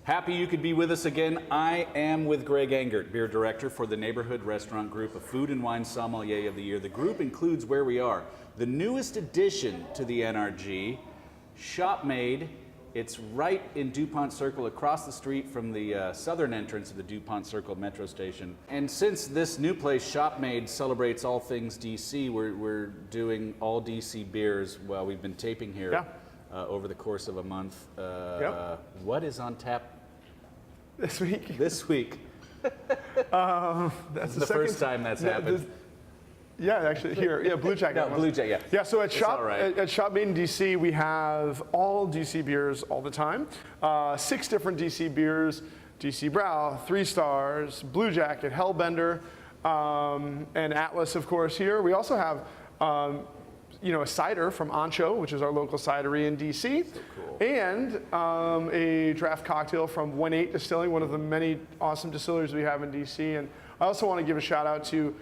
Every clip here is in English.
Happy you could be with us again. I am with Greg Engert, beer director for the Neighborhood Restaurant Group, a food and wine sommelier of the year. The group includes Where We Are, the newest addition to the NRG, Shop Made. It's right in DuPont Circle, across the street from the southern entrance of the DuPont Circle metro station. And since this new place, Shop Made, celebrates all things DC, we're doing all DC beers. Well, we've been taping here over the course of a month. What is on tap this week? This week. That's the first time that's happened. Yeah, actually, here, Blue Jacket. No, Blue Jacket, yeah. Yeah, so at Shop, right. at Shop Made in DC, we have all DC beers all the time. 6 different DC beers: DC Brew, 3 Stars, Blue Jacket, Hellbender, and Atlas, of course, here. We also have a cider from Ancho, which is our local cidery in DC, so cool. And a draft cocktail from 1-8 Distilling, one of the many awesome distilleries we have in DC. And I also want to give a shout out to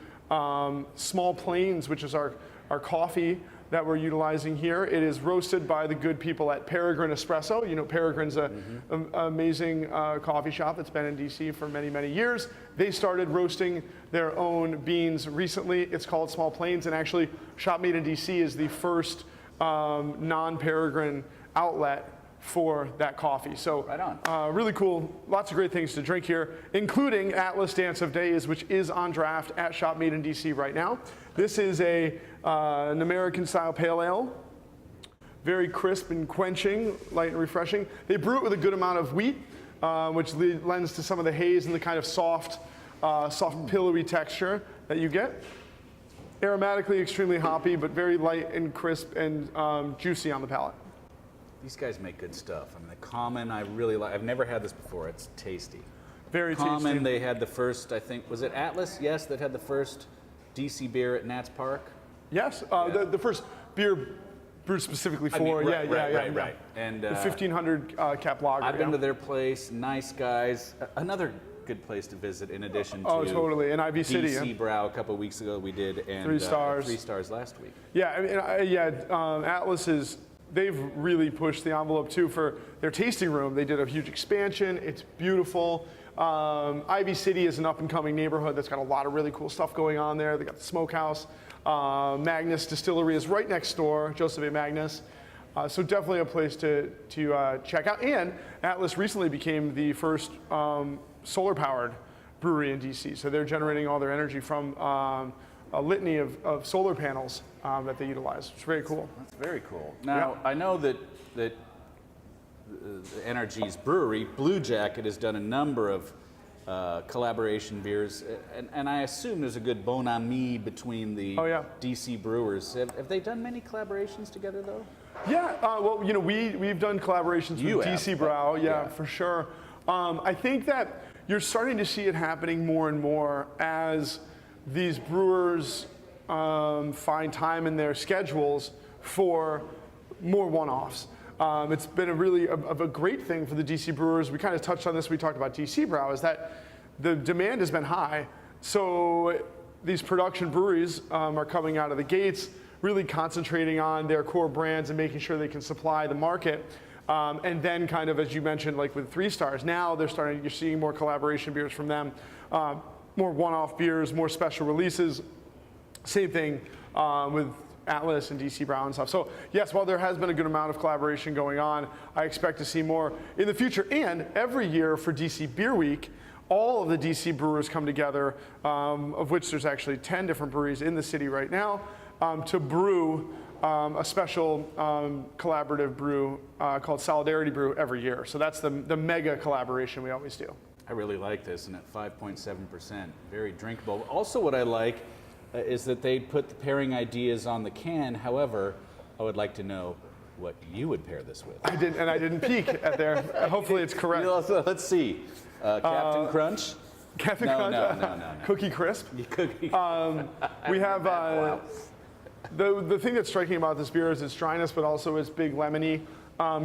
Small Plains, which is our coffee that we're utilizing here. It is roasted by the good people at Peregrine Espresso. You know, Peregrine's an amazing coffee shop that's been in DC for many, many years. They started roasting their own beans recently. It's called Small Plains, and actually Shop Made in DC is the first non-Peregrine outlet for that coffee. So right on. Really cool, lots of great things to drink here, including Atlas Dance of Days, which is on draft at Shop Made in DC right now. This is an American style pale ale, very crisp and quenching, light and refreshing. They brew it with a good amount of wheat, which lends to some of the haze and the kind of soft pillowy texture that you get. Aromatically extremely hoppy, but very light and crisp and juicy on the palate. These guys make good stuff. I mean, the Common, I really like. I've never had this before. It's tasty. Very Common, tasty. they had the first, I think, was it Atlas? Yes, that had the first DC beer at Nats Park. Yes, the first beer brewed specifically for, right. And the 1500 cap lager. I've been to their place. Nice guys. Another good place to visit in addition to totally. In Ivy City. DC Brew a couple of weeks ago we did, and 3 Stars. 3 Stars last week. Yeah, I mean, Atlas is. They've really pushed the envelope too for their tasting room. They did a huge expansion. It's beautiful. Ivy City is an up-and-coming neighborhood that's got a lot of really cool stuff going on there. They got the smokehouse. Magnus Distillery is right next door, Joseph A. Magnus. So definitely a place to check out. And Atlas recently became the first solar-powered brewery in DC. So they're generating all their energy from a litany of solar panels that they utilize. It's very cool. That's very cool. Now, I know that the NRG's brewery, Blue Jacket, has done a number of collaboration beers, and I assume there's a good bon ami between the DC brewers. Have they done many collaborations together, though? Yeah, well, we've done collaborations with DC Brew, for sure. I think that you're starting to see it happening more and more as these brewers find time in their schedules for more one-offs. It's been a great thing for the DC brewers. We kind of touched on this. We talked about DC Brew, is that the demand has been high. So these production breweries are coming out of the gates, really concentrating on their core brands and making sure they can supply the market. And then kind of, as you mentioned, like with 3 Stars, now you're seeing more collaboration beers from them. More one-off beers, more special releases. Same thing with Atlas and DC Brew and stuff. So yes, while there has been a good amount of collaboration going on, I expect to see more in the future. And every year for DC Beer Week, all of the DC brewers come together, of which there's actually 10 different breweries in the city right now, to brew a special collaborative brew called Solidarity Brew every year. So that's the mega collaboration we always do. I really like this, and at 5.7%, very drinkable. Also, what I like is that they put the pairing ideas on the can. However, I would like to know what you would pair this with. I didn't peek at there. Hopefully it's correct. Let's see. Captain Crunch? Captain Crunch? No. Cookie Crisp? Cookie. We have, wow. the thing that's striking about this beer is its dryness, but also its big lemony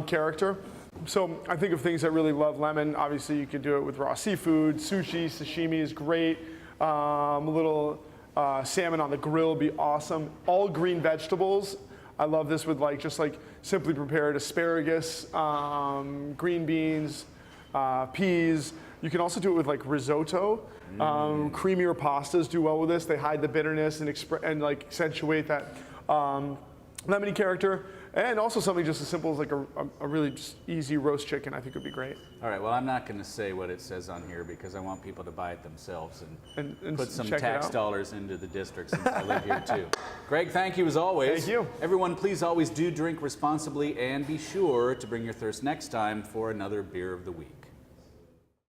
character. So I think of things that really love lemon. Obviously, you could do it with raw seafood. Sushi, sashimi is great. A little salmon on the grill would be awesome. All green vegetables. I love this with just simply prepared asparagus, green beans, peas. You can also do it with like risotto. Creamier pastas do well with this. They hide the bitterness and like accentuate that lemony character. And also something just as simple as like a really just easy roast chicken, I think would be great. All right, well, I'm not going to say what it says on here because I want people to buy it themselves and put some tax dollars into the district since I live here too. Greg, thank you as always. Thank you. Everyone, please always do drink responsibly and be sure to bring your thirst next time for another Beer of the Week.